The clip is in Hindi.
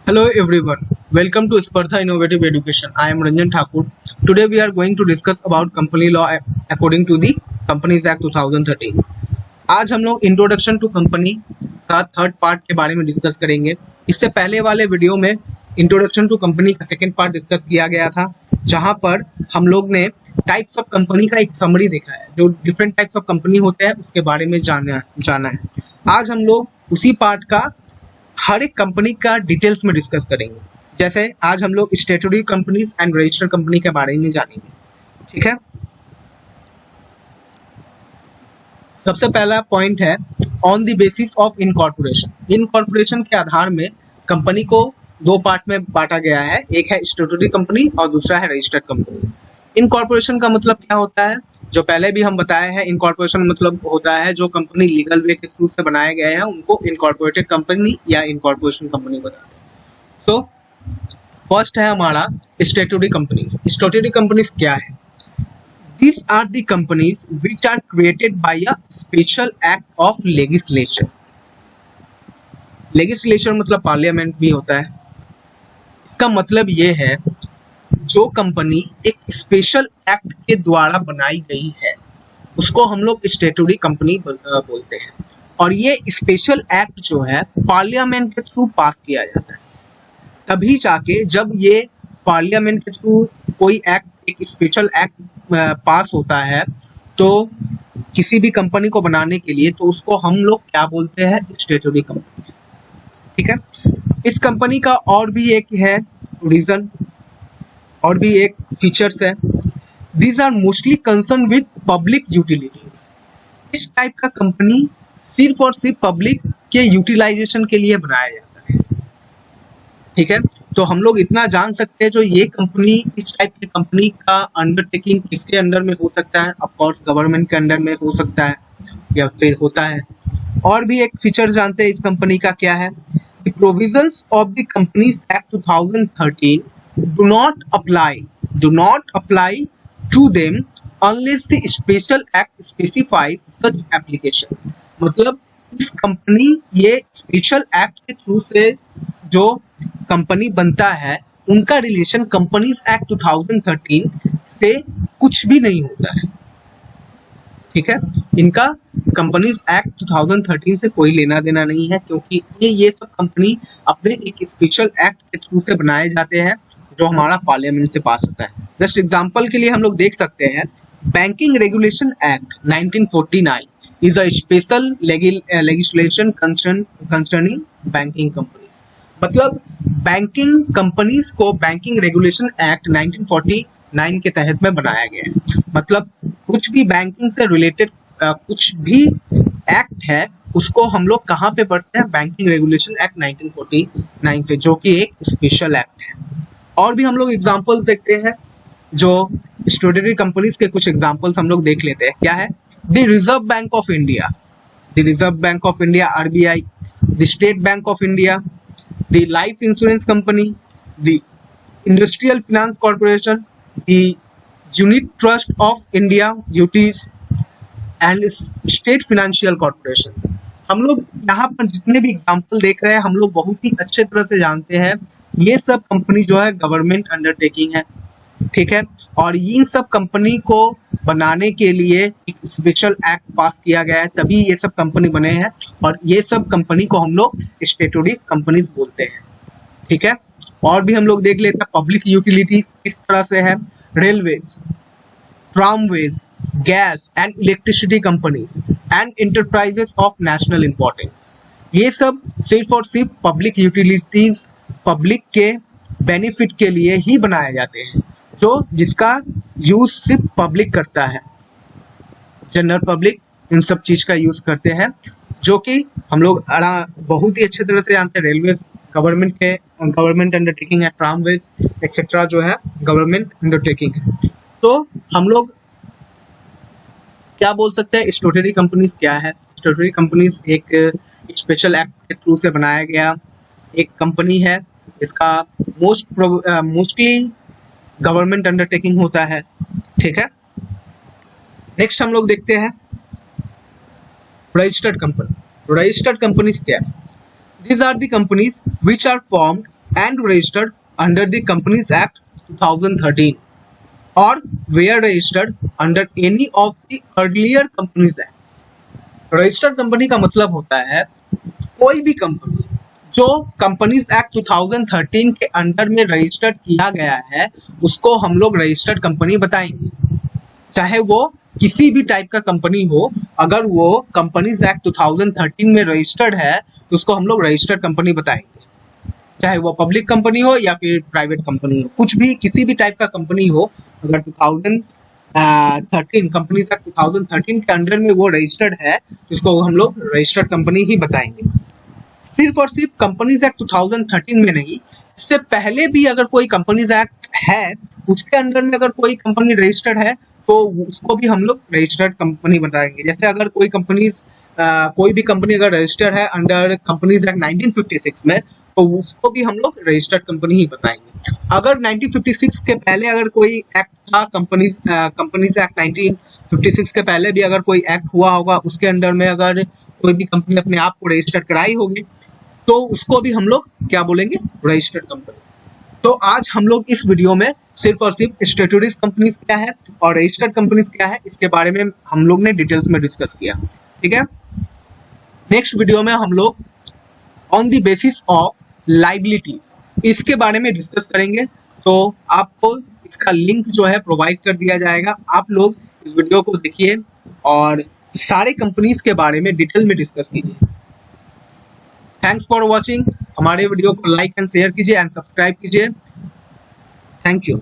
Hello everyone, welcome to Spartha Innovative Education. I am Ranjan Thakur. Today we are going to discuss about company law according to the Companies Act 2013. आज हम लोग इंट्रोडक्शन टू कंपनी का थर्ड पार्ट के बारे में डिस्कस करेंगे। इससे पहले वाले वीडियो में इंट्रोडक्शन टू कंपनी का सेकेंड पार्ट डिस्कस किया गया था, जहां पर हम लोग ने टाइप्स ऑफ कंपनी का एक समरी देखा है, जो डिफरेंट टाइप्स ऑफ कंपनी होते हैं उसके बारे में जाना है। आज हम लोग उसी पार्ट का हर एक कंपनी का डिटेल्स में डिस्कस करेंगे। जैसे आज हम लोग statutory companies and registered company के बारे में जानेंगे। ठीक है, सबसे पहला पॉइंट है on the basis of incorporation. Incorporation के आधार में कंपनी को दो पार्ट में बांटा गया है, एक है स्टैट्यूटरी कंपनी और दूसरा है रजिस्टर्ड कंपनी। इनकॉर्पोरेशन का मतलब क्या होता है, जो पहले भी हम बताए हैं। इनकॉर्पोरेशन मतलब होता है जो कंपनी लीगल वे के थ्रू से बनाए गए हैं उनको इनकॉर्पोरेटेड कंपनी या इनकॉर्पोरेशन कंपनी बताते हैं। तो फर्स्ट है हमारा स्टैट्यूटरी कंपनीज। स्टैट्यूटरी कंपनीज क्या है? These are the companies which are created by a special act of legislature. Legislature मतलब पार्लियामेंट भी होता है। इसका मतलब ये है जो कंपनी एक स्पेशल एक्ट के द्वारा बनाई गई है उसको हम लोग स्टैट्यूटरी कंपनी बोलते हैं। और ये स्पेशल एक्ट जो है पार्लियामेंट के थ्रू पास किया जाता है। तभी जाके जब ये पार्लियामेंट के थ्रू कोई एक्ट, एक स्पेशल एक्ट पास होता है तो किसी भी कंपनी को बनाने के लिए, तो उसको हम लोग क्या बोलते हैं? Statutory company. ठीक है, इस कंपनी का और भी एक है रीजन, और भी एक फीचर्स है। These are mostly concern with public utilities. इस टाइप का कंपनी सिर्फ और सिर्फ पब्लिक के यूटिलाइजेशन के लिए बनाया जाता है। ठीक है, तो हम लोग इतना जान सकते हैं जो ये कंपनी, इस टाइप की कंपनी का अंडरटेकिंग किसके अंडर में हो सकता है? ऑफ कोर्स गवर्नमेंट के अंडर में हो सकता है या फिर होता है। और भी एक फीचर जानते हैं इस कंपनी का क्या है? The provisions of the companies act 2013 do not apply to them unless the special act specifies such application। मतलब इस कंपनी, ये स्पेशल एक्ट के थ्रू से जो कंपनी बनता है उनका रिलेशन कंपनीज एक्ट 2013 से कुछ भी नहीं होता है। ठीक है, इनका कंपनीज एक्ट 2013 से कोई लेना देना नहीं है, क्योंकि ये सब कंपनी अपने एक स्पेशल एक्ट के थ्रू से बनाए जाते हैं जो हमारा पार्लियामेंट से पास होता है। जस्ट एग्जांपल के लिए हम लोग देख सकते हैं, banking regulation act 1949 is a special legislation concerning banking companies. मतलब बैंकिंग कंपनीज को बैंकिंग रेगुलेशन एक्ट 1949 के तहत में बनाया गया है। मतलब कुछ भी बैंकिंग से रिलेटेड कुछ भी एक्ट है उसको हम लोग कहाँ पे पढ़ते हैं? बैंकिंग रेगुलेशन एक्ट 1949 से, जो कि एक स्पेशल एक्ट है। और भी हम लोग एग्जांपल्स देखते हैं, जो स्टैट्यूटरी कंपनीज के कुछ एग्जांपल्स हम लोग देख लेते हैं। क्या है? The reserve bank of India, the reserve bank of India RBI, the state bank of India, the life insurance company, the industrial finance corporation, the unit trust of India UTs and state financial corporations. हम लोग यहाँ पर जितने भी एग्जाम्पल देख रहे हैं हम लोग बहुत ही अच्छे तरह से जानते हैं ये सब कंपनी जो है गवर्नमेंट अंडरटेकिंग है। ठीक है, और इन सब कंपनी को बनाने के लिए एक स्पेशल एक्ट पास किया गया है, तभी ये सब कंपनी बने हैं। और ये सब कंपनी को हम लोग स्टैट्यूटरी कंपनीज बोलते हैं। ठीक है, और भी हम लोग देख लेते हैं पब्लिक यूटिलिटीज किस तरह से है। Railways, tramways, gas and electricity companies and enterprises of national importance। ये सब सिर्फ और सिर्फ पब्लिक यूटिलिटीज, पब्लिक के बेनिफिट के लिए ही बनाए जाते हैं, जो जिसका यूज सिर्फ पब्लिक करता है। जनरल पब्लिक इन सब चीज का यूज करते हैं, जो कि हम लोग बहुत ही अच्छे तरह से जानते हैं। रेलवे गवर्नमेंट अंडरटेकिंग है, ट्रामवेज एक्सेट्रा जो है गवर्नमेंट अंडरटेकिंग है। तो हम लोग क्या बोल सकते हैं? स्टैट्यूटरी कंपनीज क्या है? स्टैट्यूटरी कंपनीज एक स्पेशल एक्ट के थ्रू से बनाया गया एक कंपनी है। इसका मोस्टली गवर्नमेंट अंडरटेकिंग होता है। ठीक है, नेक्स्ट हम लोग देखते हैं रजिस्टर्ड कंपनी। रजिस्टर्ड कंपनीज क्या है? These are the companies which are formed and registered under the Companies Act 2013 or were registered under any of the earlier Companies Act. Registered company का मतलब होता है कोई भी कंपनी जो कंपनीज एक्ट 2013 के अंडर में रजिस्टर्ड किया गया है उसको हम लोग रजिस्टर्ड कंपनी बताएंगे। चाहे वो किसी भी टाइप का कंपनी हो, अगर वो कंपनीज एक्ट 2013 में रजिस्टर्ड है तो उसको हम लोग रजिस्टर्ड कंपनी बताएंगे। चाहे वो पब्लिक कंपनी हो या फिर प्राइवेट कंपनी हो, कुछ भी किसी भी टाइप का कंपनी हो, अगर 2013 कंपनीज एक्ट 2013 के अंडर में वो रजिस्टर्ड है तो उसको हम लोग रजिस्टर्ड कंपनी ही बताएंगे। सिर्फ और सिर्फ कंपनीज एक्ट 2013 में नहीं, इससे पहले भी अगर कोई कंपनीज एक्ट है उसके अंडर में अगर कोई कंपनी रजिस्टर्ड है तो उसको भी हम लोग रजिस्टर्ड कंपनी बताएंगे। जैसे अगर कोई भी कंपनी अगर रजिस्टर्ड है अंडर कंपनीज एक्ट 1956 में तो उसको भी हम लोग रजिस्टर्ड कंपनी ही बताएंगे। अगर 1956 के पहले अगर कोई एक्ट था, कंपनीज एक्ट 1956 के पहले भी अगर कोई एक्ट हुआ होगा, उसके अंडर में अगर कोई भी कंपनी अपने आप को रजिस्टर्ड कराई होगी तो उसको भी हम लोग क्या बोलेंगे, रजिस्टर्ड कंपनी। तो आज हम लोग इस वीडियो में सिर्फ और सिर्फ स्टैट्यूटरी कंपनीज क्या है और रजिस्टर्ड कंपनीज क्या है इसके बारे में हम लोग ने डिटेल्स में डिस्कस किया। ठीक है, नेक्स्ट वीडियो में हम लोग on the basis of liabilities इसके बारे में डिस्कस करेंगे। तो आपको इसका लिंक जो है प्रोवाइड कर दिया जाएगा, आप लोग इस वीडियो को देखिए और सारे कंपनीज के बारे में डिटेल में डिस्कस कीजिए। Thanks for watching. हमारे वीडियो को लाइक एंड शेयर कीजिए एंड सब्सक्राइब कीजिए। Thank you.